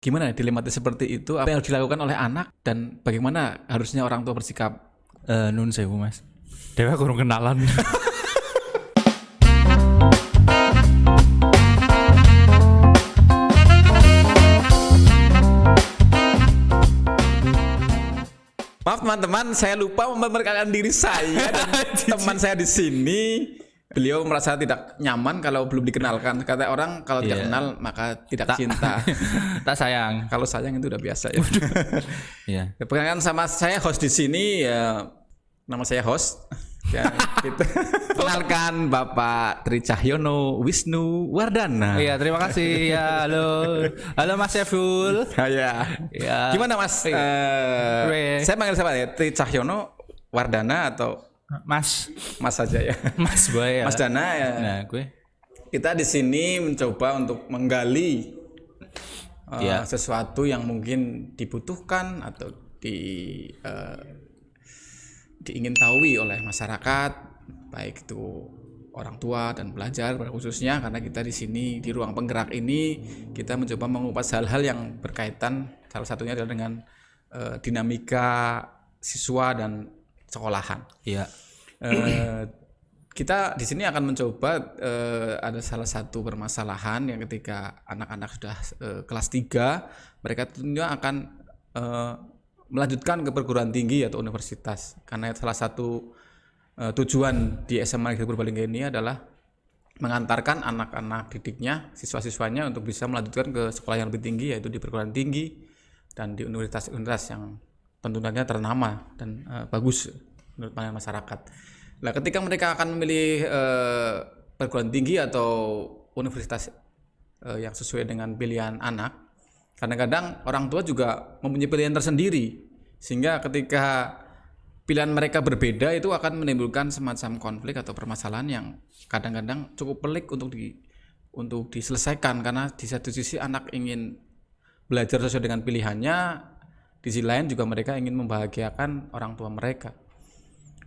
Gimana ya dilematis seperti itu? Apa yang harus dilakukan oleh anak dan bagaimana harusnya orang tua bersikap? Nun sewu Mas. Dewa kurang kenalan. Maaf teman-teman, saya lupa memperkenalkan diri saya dan teman saya di sini. Beliau merasa tidak nyaman kalau belum dikenalkan. Kata orang kalau tidak kenal maka tidak cinta. Tak sayang. Kalau sayang itu udah biasa ya. Iya. Perkenalkan sama saya host di sini ya, nama saya host. Ya, kita kenalkan Bapak Tri Cahyono Wisnu Wardana. Iya, terima kasih. Ya, halo. Halo Mas Syaful. Ya. Ya. Gimana Mas? Saya panggil siapa ya? Tri Cahyono Wardana atau Mas saja ya? Mas Boy ya. Mas Dana ya. Nah, gue. Kita di sini mencoba untuk menggali sesuatu yang mungkin dibutuhkan atau diingin tahui oleh masyarakat, baik itu orang tua dan pelajar pada khususnya, karena kita di sini di ruang penggerak ini kita mencoba mengupas hal-hal yang berkaitan, salah satunya adalah dengan dinamika siswa dan sekolahan. Iya. Kita di sini akan mencoba ada salah satu permasalahan yang ketika anak-anak sudah kelas 3 mereka tentunya akan melanjutkan ke perguruan tinggi atau universitas, karena salah satu tujuan di SMA Negeri Purbalingga ini adalah mengantarkan anak-anak didiknya, siswa-siswanya untuk bisa melanjutkan ke sekolah yang lebih tinggi, yaitu di perguruan tinggi dan di universitas-universitas yang tentunya ternama dan bagus menurut pandangan masyarakat. Nah, ketika mereka akan memilih perguruan tinggi atau universitas yang sesuai dengan pilihan anak, kadang-kadang orang tua juga mempunyai pilihan tersendiri, sehingga ketika pilihan mereka berbeda itu akan menimbulkan semacam konflik atau permasalahan yang kadang-kadang cukup pelik untuk diselesaikan, karena di satu sisi anak ingin belajar sesuai dengan pilihannya, di sisi lain juga mereka ingin membahagiakan orang tua mereka.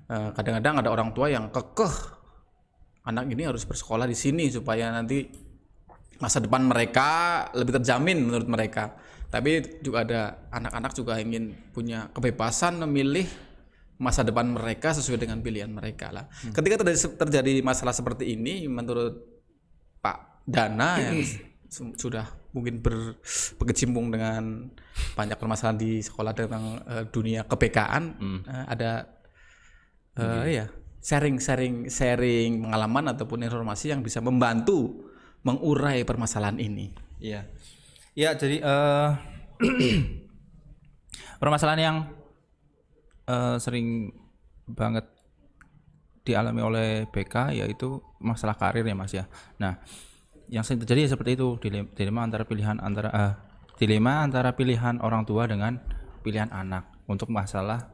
Kadang-kadang ada orang tua yang kekeh anak ini harus bersekolah di sini supaya nanti masa depan mereka lebih terjamin menurut mereka. Tapi juga ada anak-anak juga ingin punya kebebasan memilih masa depan mereka sesuai dengan pilihan mereka lah. Ketika terjadi masalah seperti ini, menurut Pak Dana yang sudah mungkin berkecimpung dengan banyak permasalahan di sekolah tentang dunia kepekaan, ada sharing pengalaman ataupun informasi yang bisa membantu mengurai permasalahan ini. Iya. Ya, jadi permasalahan yang sering banget dialami oleh BK yaitu masalah karir ya Mas ya. Nah, yang sering terjadi seperti itu, dilema antara pilihan orang tua dengan pilihan anak untuk masalah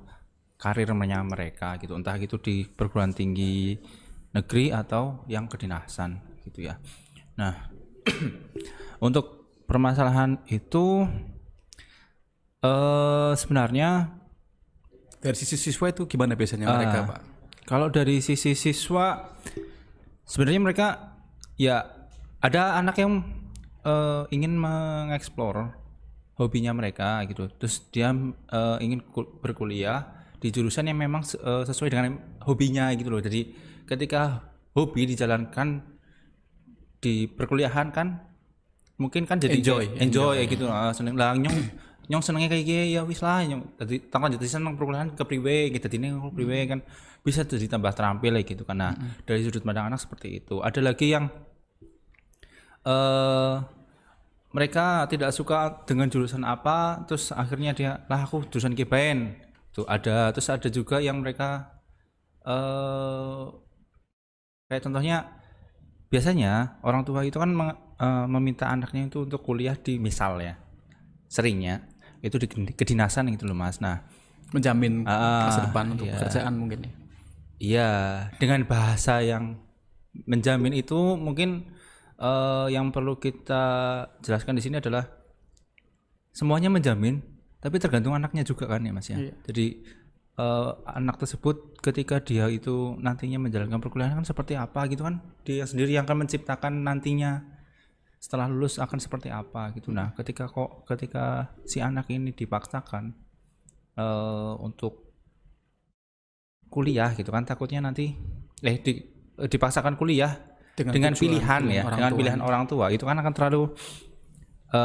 karirnya mereka gitu, entah itu di perguruan tinggi negeri atau yang kedinasan gitu ya. Nah, untuk permasalahan itu sebenarnya dari sisi siswa itu gimana biasanya mereka, Pak? Kalau dari sisi siswa sebenarnya mereka ya ada anak yang ingin mengeksplor hobinya mereka gitu. Terus dia ingin berkuliah di jurusan yang memang sesuai dengan hobinya gitu loh. Jadi ketika hobi dijalankan di perkuliahan kan mungkin kan jadi enjoy ya gitu, seneng lah nyong senengnya kayak gini ya wis lah nyong jadi tanggal jadi seneng perkuliahan ke priwe gitu, dini priwe kan bisa jadi tambah terampil ya gitu karena dari sudut pandang anak seperti itu. Ada lagi yang mereka tidak suka dengan jurusan apa, terus akhirnya dia lah aku jurusan kibaen tuh ada. Terus ada juga yang mereka kayak contohnya biasanya orang tua itu kan meminta anaknya itu untuk kuliah di misalnya seringnya itu di kedinasan gitu loh Mas. Nah, menjamin masa depan untuk pekerjaan mungkin ya. Iya, dengan bahasa yang menjamin itu mungkin yang perlu kita jelaskan di sini adalah semuanya menjamin, tapi tergantung anaknya juga kan ya Mas ya. Iya. Jadi anak tersebut ketika dia itu nantinya menjalankan perkuliahan kan seperti apa gitu kan, dia sendiri yang akan menciptakan nantinya setelah lulus akan seperti apa gitu. Nah, ketika si anak ini dipaksakan untuk kuliah gitu kan, takutnya nanti dipaksakan kuliah dengan pilihan ya, dengan pilihan orang tua, itu kan akan terlalu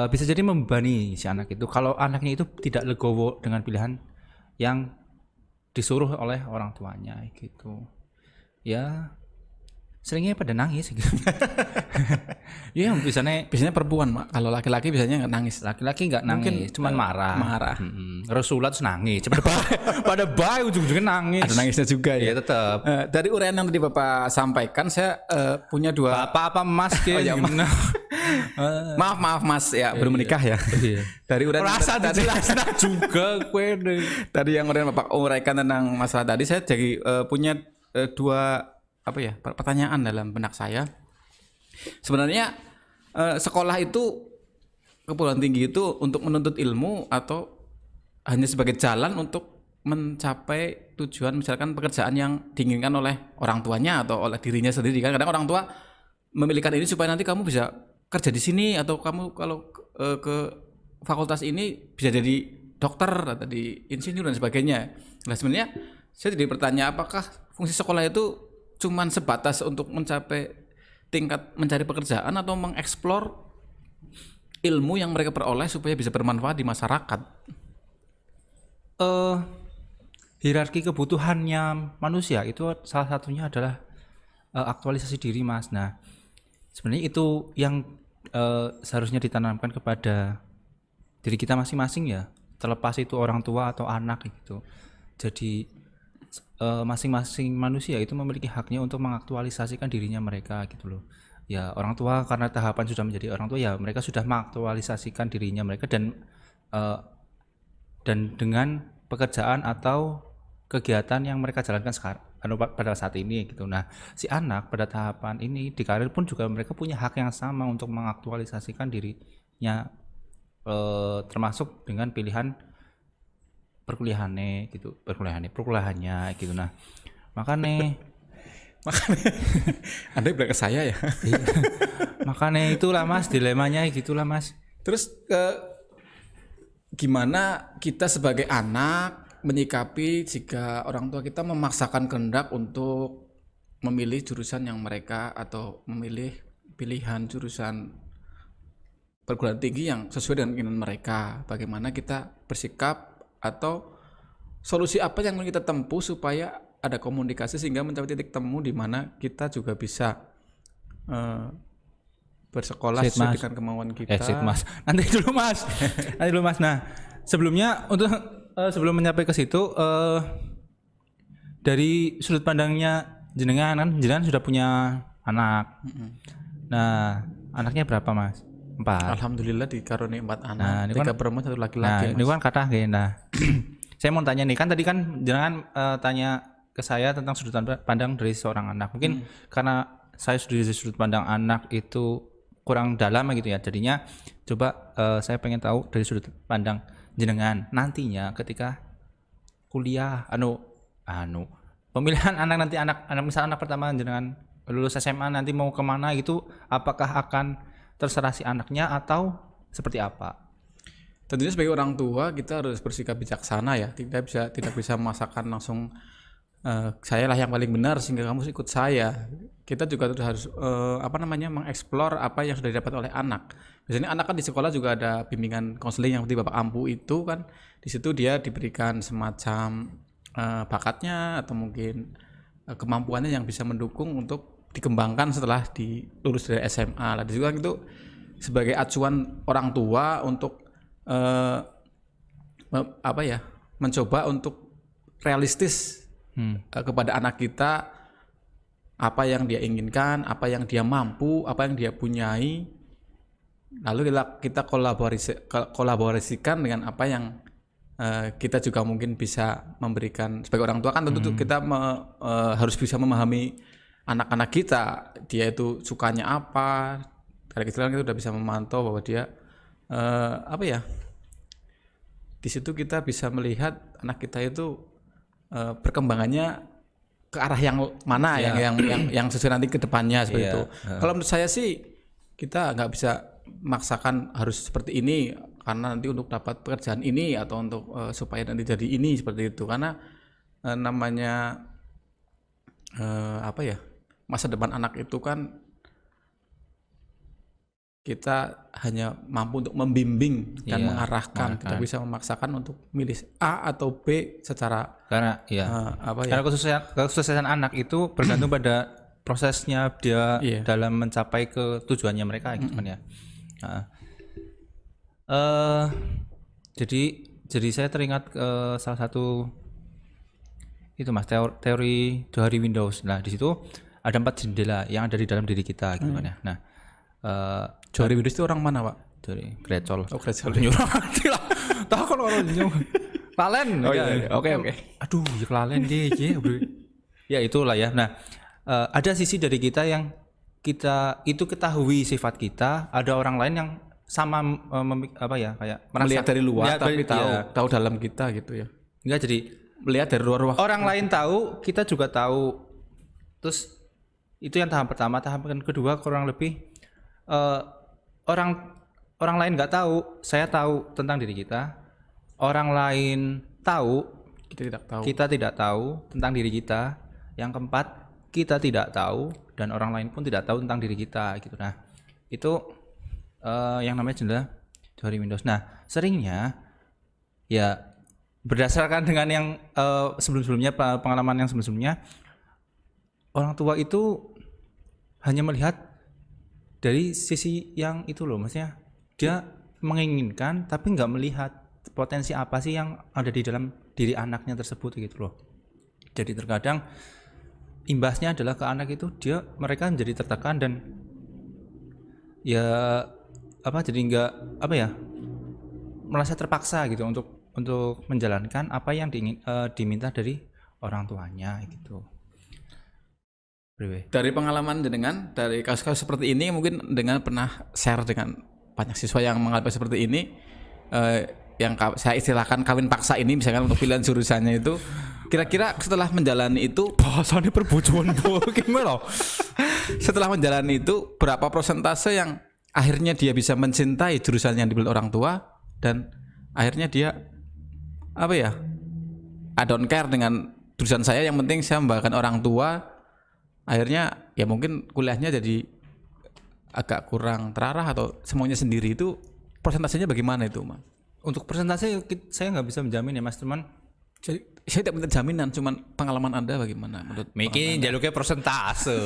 bisa jadi membebani si anak itu. Kalau anaknya itu tidak legowo dengan pilihan yang disuruh oleh orang tuanya gitu, ya seringnya pada nangis gitu. Ya biasanya perempuan, Mak. Kalau laki-laki biasanya nggak nangis. Laki-laki nggak nangis, cuman marah. Rasulullah terus nangis, pada bayi ujung-ujungnya nangis. Ada nangisnya juga ya. Tetap. Dari uraian yang tadi Bapak sampaikan, saya punya dua. Apa Mas? Ya, maaf Mas ya, belum menikah ya. Dari uraian rasa dijelaskan juga kue deh. Tadi yang Bapak uraikan tentang masalah tadi, saya jadi punya dua pertanyaan dalam benak saya. Sebenarnya sekolah itu, perguruan tinggi itu untuk menuntut ilmu atau hanya sebagai jalan untuk mencapai tujuan, misalkan pekerjaan yang diinginkan oleh orang tuanya atau oleh dirinya sendiri kan. Kadang orang tua memilihkan ini supaya nanti kamu bisa kerja di sini, atau kamu kalau ke fakultas ini bisa jadi dokter atau di insinyur dan sebagainya. Nah, sebenarnya saya jadi bertanya, apakah fungsi sekolah itu cuman sebatas untuk mencapai tingkat mencari pekerjaan atau mengeksplor ilmu yang mereka peroleh supaya bisa bermanfaat di masyarakat? Hierarki kebutuhannya manusia itu salah satunya adalah aktualisasi diri, Mas. Nah, sebenarnya itu yang seharusnya ditanamkan kepada diri kita masing-masing ya, terlepas itu orang tua atau anak gitu. Jadi masing-masing manusia itu memiliki haknya untuk mengaktualisasikan dirinya mereka gitu loh. Ya, orang tua karena tahapan sudah menjadi orang tua, ya mereka sudah mengaktualisasikan dirinya mereka dan dengan pekerjaan atau kegiatan yang mereka jalankan sekarang pada saat ini gitu. Nah, si anak pada tahapan ini di karir pun juga mereka punya hak yang sama untuk mengaktualisasikan dirinya, termasuk dengan pilihan perkuliahannya gitu, perkuliahannya gitu. Nah, makanya Anda bilang ke saya ya. Makanya itulah Mas, dilemanya gitulah Mas. Terus gimana kita sebagai anak menyikapi jika orang tua kita memaksakan kehendak untuk memilih jurusan yang mereka, atau memilih pilihan jurusan perguruan tinggi yang sesuai dengan keinginan mereka? Bagaimana kita bersikap, atau solusi apa yang kita tempuh supaya ada komunikasi sehingga mencapai titik temu di mana kita juga bisa bersekolah sesuai dengan kemauan kita. Mas. Nanti dulu Mas. Nah, sebelumnya sebelum mencapai ke situ, dari sudut pandangnya jenengan sudah punya anak. Nah, anaknya berapa Mas? 4. Alhamdulillah dikaruniai 4 anak. Nah, 3 perempuan 1 laki-laki. Nah, ini kan kata gini. Nah, saya mau tanya nih, kan tadi kan jenengan tanya ke saya tentang sudut pandang dari seorang anak. Mungkin karena saya dari sudut pandang anak itu kurang dalam gitu ya. Jadinya coba saya pengen tahu dari sudut pandang jenengan nantinya ketika kuliah pemilihan anak nanti, anak misalnya anak pertama jenengan lulus SMA nanti mau kemana gitu, apakah akan terserah si anaknya atau seperti apa? Tentunya sebagai orang tua kita harus bersikap bijaksana ya, tidak bisa memaksakan langsung saya lah yang paling benar sehingga kamu ikut saya. Kita juga harus mengeksplor apa yang sudah didapat oleh anak. Biasanya anak kan di sekolah juga ada bimbingan konseling yang seperti Bapak Ampu itu kan, di situ dia diberikan semacam bakatnya atau mungkin kemampuannya yang bisa mendukung untuk dikembangkan setelah lulus dari SMA lah. Di situ kan itu sebagai acuan orang tua untuk mencoba untuk realistis kepada anak kita, apa yang dia inginkan, apa yang dia mampu, apa yang dia punyai, lalu kita kolaborasikan dengan apa yang kita juga mungkin bisa memberikan sebagai orang tua. Kan tentu kita harus bisa memahami anak-anak kita, dia itu sukanya apa. Dari kecil kita udah bisa memantau bahwa dia di situ kita bisa melihat anak kita itu perkembangannya ke arah yang mana, yang sesuai nanti ke depannya seperti itu. Kalau menurut saya sih kita nggak bisa memaksakan harus seperti ini karena nanti untuk dapat pekerjaan ini atau untuk supaya nanti jadi ini seperti itu, karena namanya apa ya, masa depan anak itu kan kita hanya mampu untuk membimbing dan mengarahkan, tidak bisa memaksakan untuk milih A atau B secara karena apa ya, karena kesuksesan anak itu bergantung pada prosesnya dia dalam mencapai ke tujuannya mereka gitu kan ya. Jadi saya teringat salah satu itu Mas, teori Windows. Nah, di situ ada 4 jendela yang ada di dalam diri kita gitu kan ya. Nah, Johari Windows itu orang mana, Pak? dari Grecol. Oh, Grecol. Nyuruh mati lah. Tahu kan orang nyuruh. Lalen. Oh iya. Oke. Aduh, ya kelalen deh, ya itulah ya. Nah, ada sisi dari kita yang kita itu ketahui sifat kita, ada orang lain yang sama apa ya, kayak Melihat dari luar tapi tahu ya. tahu dalam kita gitu ya. Enggak, jadi Melihat dari luar orang lain tahu, kita juga tahu. Terus itu yang tahap pertama. Tahap kedua kurang lebih orang lain nggak tahu, saya tahu tentang diri kita. Orang lain tahu, kita tidak tahu tentang diri kita. Yang keempat, kita tidak tahu dan orang lain pun tidak tahu tentang diri kita gitu. Nah, itu yang namanya jendela Johari Windows. Nah, seringnya ya berdasarkan dengan yang sebelum-sebelumnya, pengalaman yang sebelum-sebelumnya, orang tua itu hanya melihat dari sisi yang itu loh, maksudnya dia menginginkan tapi nggak melihat potensi apa sih yang ada di dalam diri anaknya tersebut gitu loh. Jadi terkadang imbasnya adalah ke anak itu mereka menjadi tertekan dan ya jadi nggak merasa terpaksa gitu untuk menjalankan apa yang diminta dari orang tuanya gitu. Dari pengalaman jenengan, dari kasus-kasus seperti ini, mungkin dengan pernah share dengan banyak siswa yang mengalami seperti ini, yang saya istilahkan kawin paksa ini, misalkan untuk pilihan jurusannya itu, kira-kira setelah menjalani itu, bahasanya perbujuan gimana? Setelah menjalani itu, berapa persentase yang akhirnya dia bisa mencintai jurusan yang dipilih orang tua, dan akhirnya dia I don't care dengan jurusan saya, yang penting saya membanggakan orang tua. Akhirnya ya mungkin kuliahnya jadi agak kurang terarah atau semuanya sendiri, itu persentasenya bagaimana itu, Mas? Untuk persentase saya nggak bisa menjamin ya Mas, teman. Jadi, saya tidak minta jaminan, cuman pengalaman Anda bagaimana menurut Mungkin jalurnya persentase.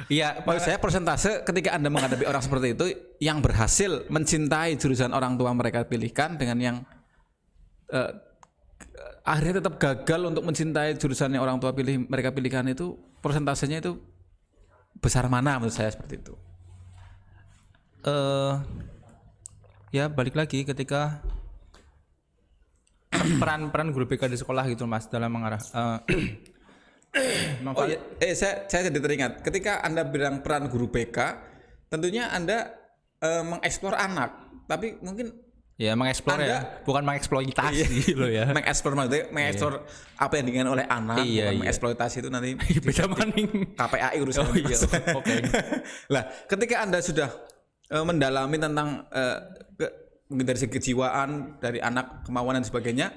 Iya, maksud saya persentase ketika Anda menghadapi orang seperti itu yang berhasil mencintai jurusan orang tua mereka pilihkan dengan yang akhirnya tetap gagal untuk mencintai jurusan yang orang tua mereka pilihkan, itu persentasenya itu besar mana menurut saya seperti itu? Ya balik lagi ketika peran guru BK di sekolah gitu Mas, dalam mengarah saya jadi teringat ketika Anda bilang peran guru BK, tentunya Anda mengeksplor anak, tapi mungkin ya mengeksplor bukan mengeksploitasi loh ya. Mengeksplor maksudnya mengeksplor apa yang diinginkan oleh anak, bukan mengeksploitasi itu nanti beda maning. KPAI urusannya. Oke. Lah, ketika Anda sudah mendalami tentang mungkin dari segi kejiwaan dari anak, kemauan dan sebagainya,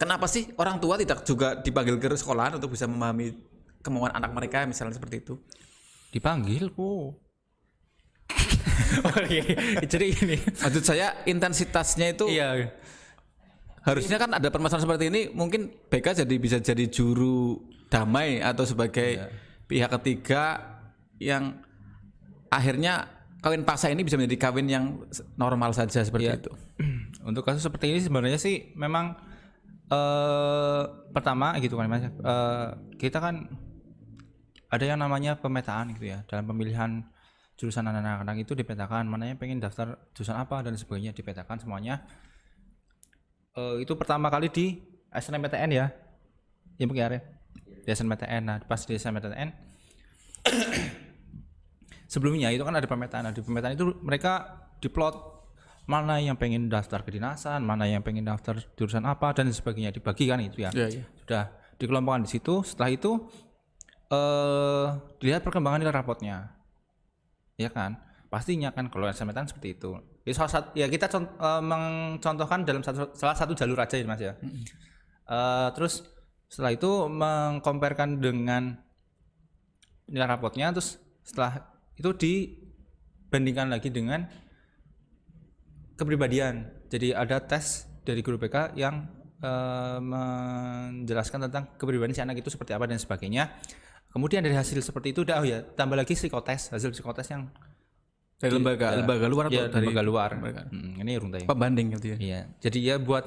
kenapa sih orang tua tidak juga dipanggil ke sekolah untuk bisa memahami kemauan anak mereka, misalnya seperti itu? Dipanggil kok. Jadi ini maksud saya intensitasnya itu harusnya kan ada permasalahan seperti ini, mungkin BK bisa jadi juru damai atau sebagai pihak ketiga yang akhirnya kawin paksa ini bisa menjadi kawin yang normal saja seperti itu. Untuk kasus seperti ini sebenarnya sih memang pertama gitu kan Mas, kita kan ada yang namanya pemetaan gitu ya, dalam pemilihan jurusan anak-anak itu dipetakan mana yang pengen daftar jurusan apa dan sebagainya, dipetakan semuanya. Itu pertama kali di SNMPTN ya mungkin ya di SNMPTN. Nah pas di SNMPTN sebelumnya itu kan ada pemetaan. Nah, di pemetaan itu mereka diplot mana yang pengen daftar kedinasan, mana yang pengen daftar jurusan apa dan sebagainya, dibagikan itu ya. Sudah dikelompokkan di situ. Setelah itu dilihat perkembangan nilai rapotnya. ya kan? Pastinya kan kalau SMS-an seperti itu. Ya, ya kita mencontohkan dalam salah satu jalur aja ya Mas ya. Terus setelah itu mengkomparkan dengan nilai rapotnya, terus setelah itu dibandingkan lagi dengan kepribadian. Jadi ada tes dari guru BK yang menjelaskan tentang kepribadian si anak itu seperti apa dan sebagainya. Kemudian dari hasil seperti itu udah tambah lagi psikotes, hasil psikotes yang dari lembaga luar atau ya, dari lembaga luar. Ini urung tanya. pembanding gitu ya. Iya. Jadi ya buat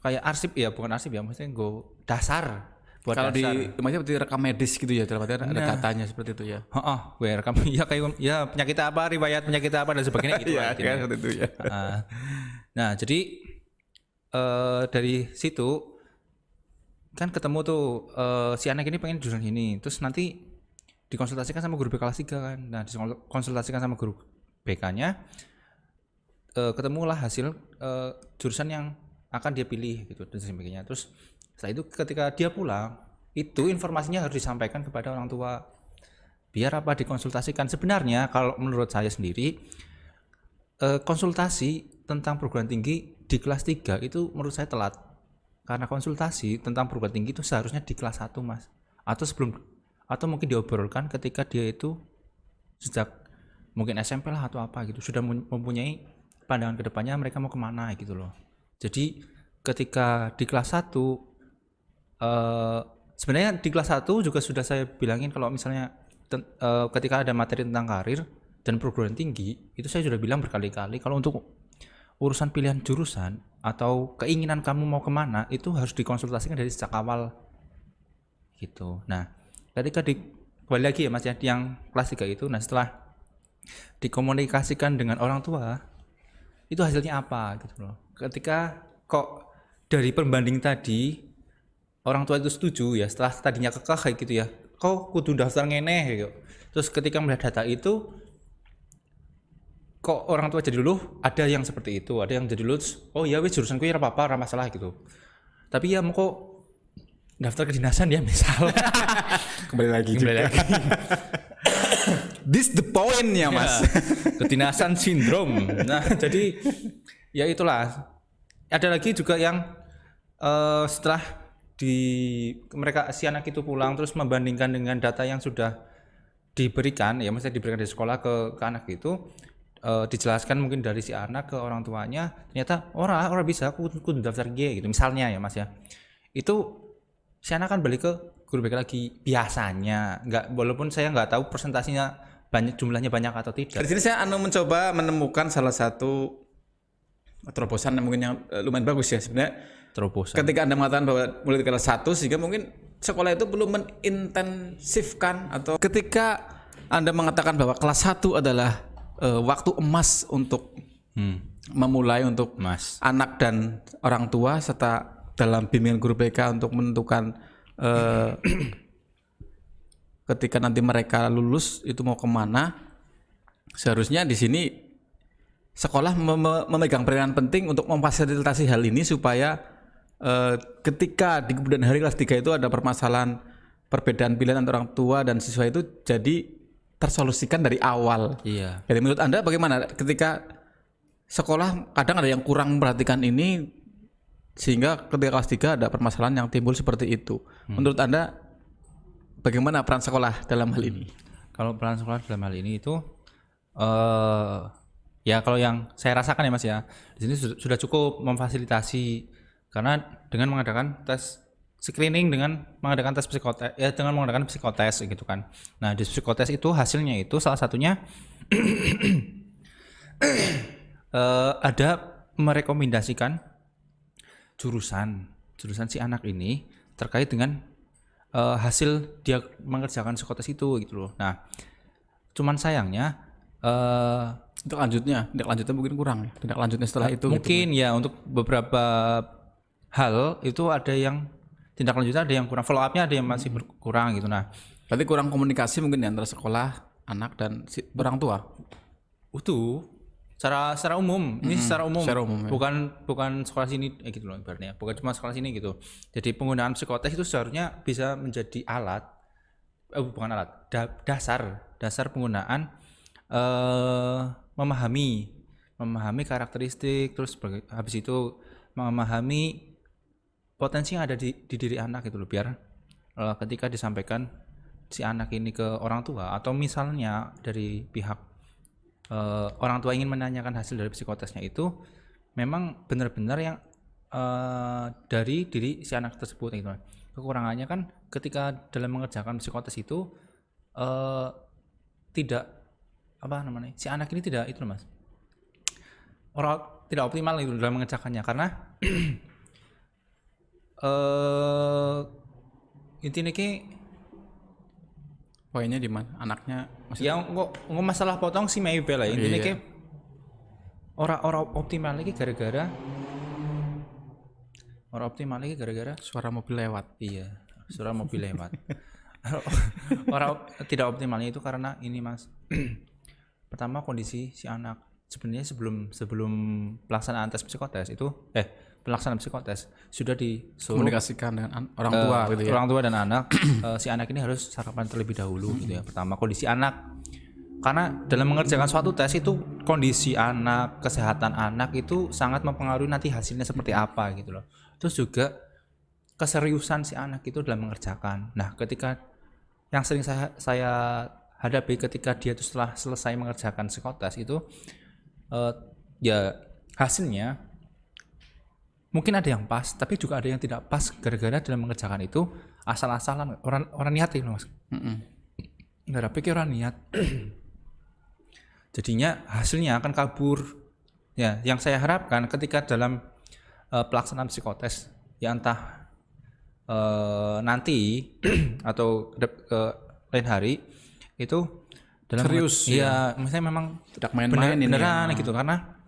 kayak arsip ya, bukan arsip ya, maksudnya go dasar buat Kalau dasar. maksudnya seperti rekam medis gitu ya, dalam artian ada datanya seperti itu ya. Heeh, gue rekam ya kayak ya penyakit apa, riwayat penyakit apa dan sebagainya gitu lah. Kan seperti itu ya. Nah, jadi dari situ kan ketemu tuh si anak ini pengen jurusan ini, terus nanti dikonsultasikan sama guru BK kelas 3 kan. Nah, dikonsultasikan sama guru BK-nya, ketemulah hasil jurusan yang akan dia pilih gitu dan sebagainya. Terus setelah itu ketika dia pulang, itu informasinya harus disampaikan kepada orang tua. Biar apa? Dikonsultasikan. Sebenarnya kalau menurut saya sendiri, konsultasi tentang perguruan tinggi di kelas 3 itu menurut saya telat. Karena konsultasi tentang perguruan tinggi itu seharusnya di kelas 1 Mas. Atau mungkin diobrolkan ketika dia itu sejak mungkin SMP lah atau apa gitu, sudah mempunyai pandangan kedepannya mereka mau kemana gitu loh. Jadi ketika di kelas 1 sebenarnya di kelas 1 juga sudah saya bilangin kalau misalnya ketika ada materi tentang karir dan perguruan tinggi, itu saya sudah bilang berkali-kali kalau untuk urusan pilihan jurusan atau keinginan kamu mau kemana itu harus dikonsultasikan dari sejak awal gitu. Nah, ketika kembali lagi ya Mas ya, yang kelas 3 itu, nah setelah dikomunikasikan dengan orang tua, itu hasilnya apa gitu loh. Ketika kok dari pembanding tadi orang tua itu setuju ya, setelah tadinya kekeh kayak gitu ya, kok kudu daftar ngene gitu. Terus ketika melihat data itu, kok orang tua jadi dulu ada yang seperti itu, ada yang jadi dulu oh ya wis jurusanku ya apa-apa, ora masalah gitu. Tapi ya mau kok daftar kedinasan ya misal. Kembali lagi. This the point ya Mas. Kedinasan sindrom. Nah, jadi ya itulah. Ada lagi juga yang setelah mereka si anak itu pulang terus membandingkan dengan data yang sudah diberikan ya, maksudnya diberikan dari sekolah ke anak itu, dijelaskan mungkin dari si anak ke orang tuanya, ternyata orang bisa aku daftar G gitu misalnya ya Mas ya. Itu si anak kan balik ke guru BK lagi biasanya, walaupun saya nggak tahu persentasinya jumlahnya banyak atau tidak. Di sini saya mencoba menemukan salah satu terobosan yang mungkin yang lumayan bagus ya sebenarnya. Terobosan. Ketika Anda mengatakan bahwa mulai kelas 1 sehingga mungkin sekolah itu belum mengintensifkan, atau ketika Anda mengatakan bahwa kelas 1 adalah waktu emas untuk memulai untuk anak dan orang tua serta dalam bimbingan guru BK untuk menentukan ketika nanti mereka lulus itu mau kemana, seharusnya di sini sekolah memegang peranan penting untuk memfasilitasi hal ini supaya ketika di kemudian hari kelas 3 itu ada permasalahan perbedaan pilihan antara orang tua dan siswa itu jadi tersolusikan dari awal. Iya. Jadi menurut Anda bagaimana ketika sekolah kadang ada yang kurang memperhatikan ini sehingga ketika kelas 3 ada permasalahan yang timbul seperti itu. Menurut Anda bagaimana peran sekolah dalam hal ini? Kalau peran sekolah dalam hal ini itu ya kalau yang saya rasakan ya Mas ya, di sini sudah cukup memfasilitasi karena dengan mengadakan tes screening, dengan mengadakan tes psikotes ya, dengan mengadakan psikotes gitu kan. Nah, di psikotes itu hasilnya itu salah satunya ada merekomendasikan jurusan si anak ini terkait dengan hasil dia mengerjakan psikotes itu gitu loh. Nah, cuman sayangnya tindak lanjutnya mungkin kurang ya. Tindak lanjutnya setelah itu mungkin gitu. Ya untuk beberapa hal itu ada yang tindak lanjutnya ada yang kurang, follow up-nya ada yang masih kurang gitu. Nah, berarti kurang komunikasi mungkin ya antara sekolah, anak dan orang tua. Itu secara umum, ini secara umum ya. Bukan sekolah sini gitu loh ibaratnya. Bukan cuma sekolah sini gitu. Jadi penggunaan psikotes itu seharusnya bisa menjadi alat, dasar penggunaan memahami karakteristik, terus habis itu memahami potensi yang ada di diri anak gitu loh, biar ketika disampaikan si anak ini ke orang tua atau misalnya dari pihak orang tua ingin menanyakan hasil dari psikotesnya itu memang benar-benar yang dari diri si anak tersebut gitu. Kekurangannya kan ketika dalam mengerjakan psikotes itu tidak apa namanya, si anak ini tidak itu loh Mas, orang tidak optimal itu dalam mengerjakannya karena intinya ki poinnya di mana anaknya ya nggak masalah potong sih maybe lah intinya ki orang optimal lagi gara-gara suara mobil lewat. Iya, suara mobil lewat. Orang tidak optimalnya itu karena ini Mas. Pertama kondisi si anak sebenarnya sebelum pelaksanaan tes psikotes itu pelaksanaan psikotes sudah komunikasikan dengan orang tua gitu ya. Orang tua dan anak si anak ini harus sarapan terlebih dahulu gitu ya. Pertama kondisi anak. Karena dalam mengerjakan suatu tes itu kondisi anak, kesehatan anak itu sangat mempengaruhi nanti hasilnya seperti apa gitu loh. Terus juga keseriusan si anak itu dalam mengerjakan. Nah, ketika yang sering saya hadapi ketika dia itu setelah selesai mengerjakan psikotes itu ya hasilnya mungkin ada yang pas, tapi juga ada yang tidak pas gara-gara dalam mengerjakan itu asal-asalan orang niat itu Mas. Nggak ada pikiran niat. Jadinya hasilnya akan kabur. Ya, yang saya harapkan ketika dalam pelaksanaan psikotes ya entah nanti atau ke lain hari itu dalam serius ya misalnya memang tidak main-main beneran gitu karena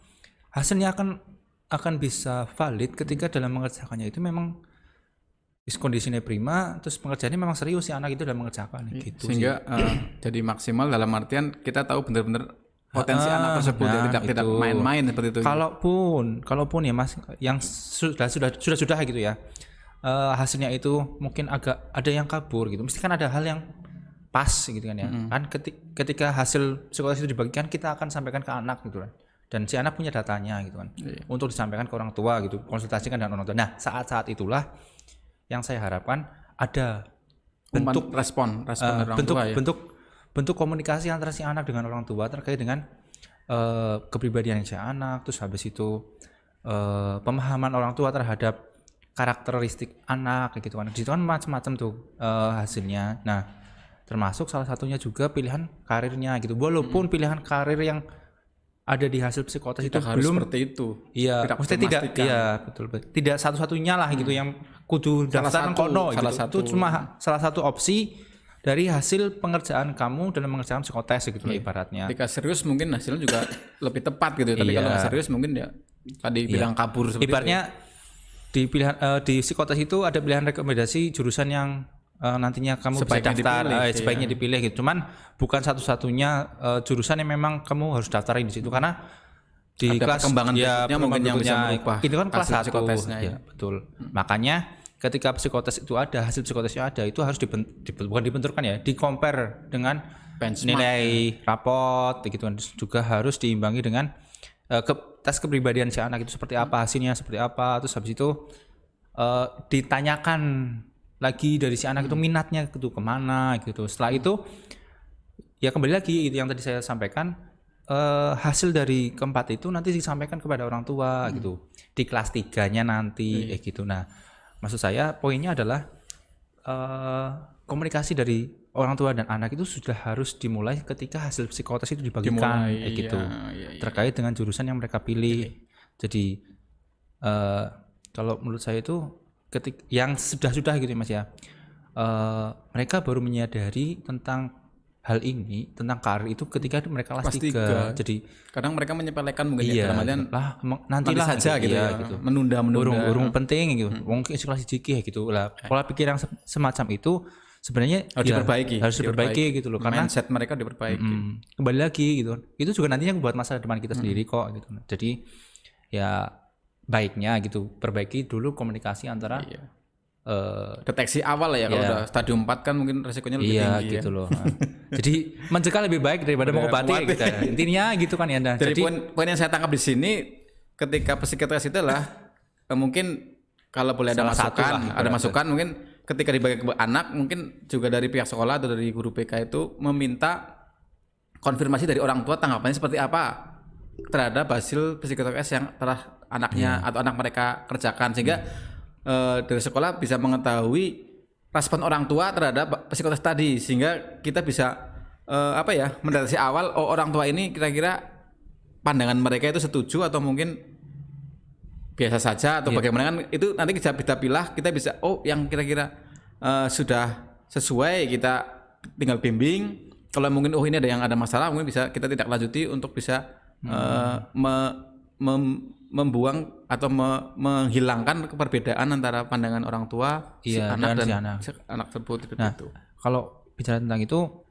hasilnya akan bisa valid ketika dalam mengerjakannya itu memang kondisinya prima, terus pengerjaannya memang serius si anak itu dalam mengerjakan gitu sehingga jadi maksimal dalam artian kita tahu benar-benar potensi anak tersebut tidak main-main seperti itu. Kalaupun ya Mas yang sudah gitu ya. Hasilnya itu mungkin agak ada yang kabur gitu. Mesti kan ada hal yang pas gitu kan ya. Kan ketika hasil psikotes itu dibagikan kita akan sampaikan ke anak gitu kan. Dan si anak punya datanya gitu kan. Untuk disampaikan ke orang tua gitu, konsultasikan dengan orang tua. Nah, saat-saat itulah yang saya harapkan ada bentuk respon orang tua ya. Bentuk komunikasi antara si anak dengan orang tua terkait dengan kepribadian si anak, terus habis itu pemahaman orang tua terhadap karakteristik anak gitu kan. Di situ kan macam-macam tuh hasilnya. Nah, termasuk salah satunya juga pilihan karirnya gitu. Walaupun pilihan karir yang ada di hasil psikotes itu belum seperti itu. Iya, mesti tidak. Iya, betul. Tidak satu-satunya lah gitu yang kudu daftar kono gitu. Itu cuma salah satu opsi dari hasil pengerjaan kamu dalam mengerjakan psikotes gitu ibaratnya. Ketika serius mungkin hasilnya juga lebih tepat gitu. Tapi kalau nggak serius mungkin ya tadi bilang kabur seperti ibaratnya di pilihan di psikotes itu ada pilihan rekomendasi jurusan yang nantinya kamu bisa daftar sebaiknya dipilih gitu. Cuman bukan satu-satunya jurusan yang memang kamu harus daftarin di situ karena di ada kelas perkembangan berikutnya mungkin yang bisa merubah itu kan kelas 1 ya. Betul. Makanya ketika psikotes itu ada, hasil psikotesnya ada, itu harus bukan dibenturkan ya, di-compare dengan benchmark, nilai rapot gitu kan. Juga harus diimbangi dengan tes kepribadian si anak itu seperti apa, hasilnya seperti apa, terus habis itu ditanyakan lagi dari si anak itu minatnya itu kemana gitu. Setelah itu ya kembali lagi itu yang tadi saya sampaikan, hasil dari keempat itu nanti disampaikan kepada orang tua gitu di kelas 3-nya nanti gitu. Nah, maksud saya poinnya adalah komunikasi dari orang tua dan anak itu sudah harus dimulai ketika hasil psikotes itu dibagikan gitu. Terkait dengan jurusan yang mereka pilih. Jadi kalau menurut saya itu yang sudah gitu Mas ya. Mereka baru menyadari tentang hal ini, tentang karir itu ketika mereka kelas 3. Jadi kadang mereka menyepelekan mungkin ya dalam artian nanti saja gitu ya. Menunda urung penting gitu. Mungkin kelas 3 gitu lah. Pola pikir yang semacam itu sebenarnya harus diperbaiki gitu loh, karena mindset mereka diperbaiki. Kembali lagi gitu. Itu juga nantinya buat masa depan kita sendiri kok gitu. Jadi ya baiknya gitu perbaiki dulu komunikasi antara Deteksi awal lah ya, kalau udah stadium 4 kan mungkin resikonya lebih iya tinggi gitu loh. Jadi mencegah lebih baik daripada mengobati gitu. Intinya gitu kan ya. Nah, Jadi poin yang saya tangkap di sini ketika psikotes itu adalah mungkin kalau boleh ada Salah satu masukan, lah, ada masukan mungkin ketika dibagi ke anak mungkin juga dari pihak sekolah atau dari guru PK itu meminta konfirmasi dari orang tua tanggapannya seperti apa terhadap hasil psikotes yang telah anaknya atau anak mereka kerjakan, sehingga dari sekolah bisa mengetahui respon orang tua terhadap psikotes tadi, sehingga kita bisa mendeteksi awal orang tua ini kira-kira pandangan mereka itu setuju atau mungkin biasa saja atau bagaimana, kan itu nanti kita pilih, kita bisa yang kira-kira sudah sesuai kita tinggal bimbing. Kalau mungkin ini ada yang ada masalah, mungkin bisa kita tidak lanjuti untuk bisa membuang atau menghilangkan perbedaan antara pandangan orang tua si anak dan si anak tersebut. Nah, kalau bicara tentang itu,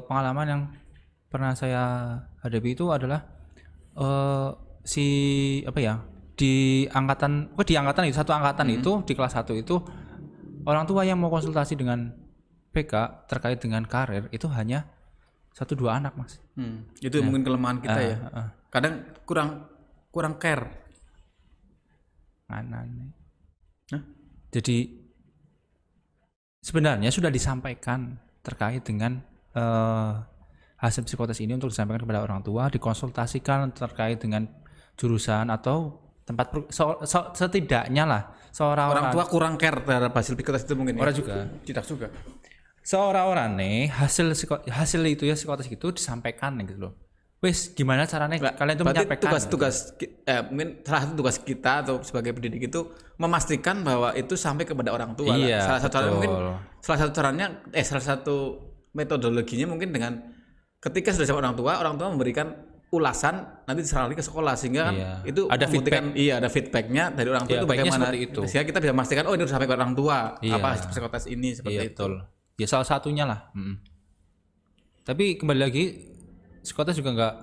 pengalaman yang pernah saya hadapi itu adalah di angkatan itu, satu angkatan itu di kelas 1 itu orang tua yang mau konsultasi dengan PK terkait dengan karir itu hanya 1-2 anak, Mas. Itu mungkin kelemahan kita ya. Kadang kurang care. Jadi sebenarnya sudah disampaikan terkait dengan hasil psikotes ini untuk disampaikan kepada orang tua, dikonsultasikan terkait dengan jurusan atau tempat setidaknya lah orang tua kurang care terhadap hasil psikotes itu mungkin. Orang juga tidak juga. Seorang-orang nih hasil itu ya psikotes itu disampaikan gitu loh. Wes gimana caranya kalian itu menyampaikan? Mungkin salah satu tugas kita atau sebagai pendidik itu memastikan bahwa itu sampai kepada orang tua. Iya, salah satu metodologinya mungkin dengan ketika sudah sampai orang tua memberikan ulasan, nanti diserahkan lagi ke sekolah, sehingga kan itu ada feedback. Ada feedbacknya dari orang tua itu bagaimana itu. Sehingga kita bisa memastikan ini sudah sampai ke orang tua apa psikotes ini seperti itu. Betul. Ya salah satunya lah. Tapi kembali lagi psikotes juga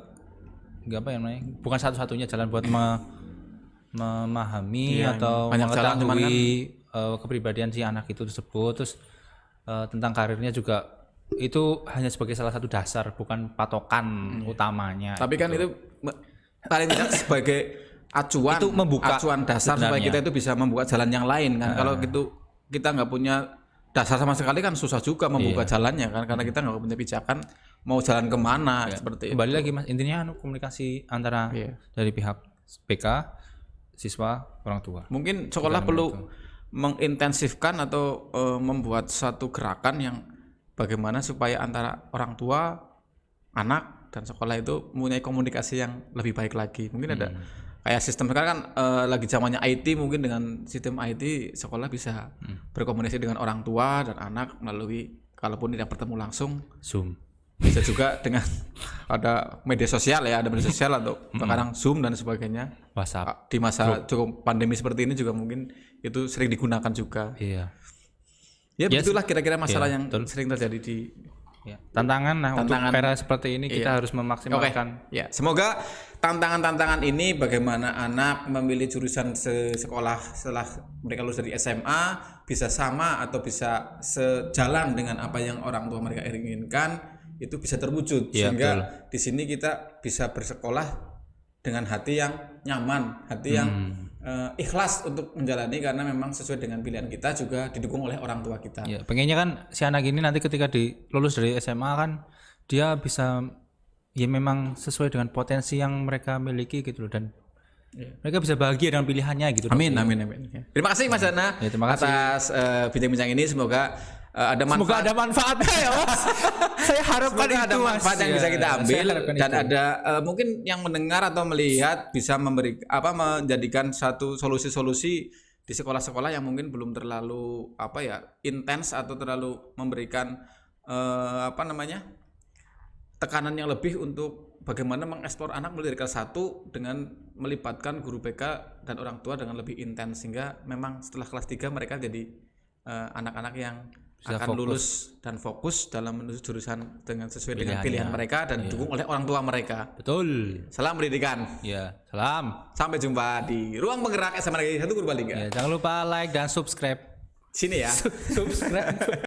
nggak bukan satu-satunya jalan buat memahami atau mengetahui kepribadian si anak itu tersebut. Terus tentang karirnya juga itu hanya sebagai salah satu dasar, bukan patokan utamanya. Tapi kan itu paling tidak sebagai acuan, itu membuka acuan dasar sebenarnya, supaya kita itu bisa membuka jalan yang lain kan. Kalau gitu kita nggak punya dasar sama sekali kan susah juga membuka jalannya kan, karena kita nggak punya pijakan mau jalan kemana seperti itu. Kembali lagi Mas, intinya komunikasi antara dari pihak PK, siswa, orang tua. Mungkin sekolah perlu mengintensifkan atau membuat satu gerakan yang bagaimana supaya antara orang tua, anak dan sekolah itu mempunyai komunikasi yang lebih baik lagi. Mungkin ada kayak sistem sekarang kan lagi zamannya IT, mungkin dengan sistem IT sekolah bisa berkomunikasi dengan orang tua dan anak melalui, kalaupun tidak bertemu langsung, Zoom. Bisa juga dengan ada media sosial ya, ada media sosial atau sekarang Zoom dan sebagainya. WhatsApp. Di masa cukup pandemi seperti ini juga mungkin itu sering digunakan juga. Iya. Ya begitulah kira-kira masalah yang sering terjadi di tantangan. Nah, untuk era seperti ini kita harus memaksimalkan. Ya, semoga tantangan-tantangan ini bagaimana anak memilih jurusan sekolah setelah mereka lulus dari SMA bisa sama atau bisa sejalan dengan apa yang orang tua mereka inginkan, itu bisa terwujud, sehingga di sini kita bisa bersekolah dengan hati yang nyaman, hati yang ikhlas untuk menjalani, karena memang sesuai dengan pilihan kita, juga didukung oleh orang tua kita. Ya, pengennya kan si anak ini nanti ketika lulus dari SMA kan dia bisa ya memang sesuai dengan potensi yang mereka miliki gitu loh, dan mereka bisa bahagia dengan pilihannya gitu. Amin. Terima kasih Mas Dana atas bincang-bincang ini. Semoga ada manfaatnya ya Mas. Saya harapkan semoga ada manfaat yang bisa kita ambil, dan ada mungkin yang mendengar atau melihat bisa menjadikan satu solusi-solusi di sekolah-sekolah yang mungkin belum terlalu intens atau terlalu memberikan tekanan yang lebih untuk bagaimana mengeksplor anak mulai dari kelas 1 dengan melibatkan guru BK dan orang tua dengan lebih intens, sehingga memang setelah kelas 3 mereka jadi anak-anak yang bisa akan lulus dan fokus dalam menuju jurusan dengan sesuai dengan pilihan mereka dan didukung oleh orang tua mereka. Betul. Salam pendidikan. Ya, salam. Sampai jumpa di Ruang Penggerak SMA Negeri 1 Purbalingga. Ya, jangan lupa like dan subscribe. Sini ya. subscribe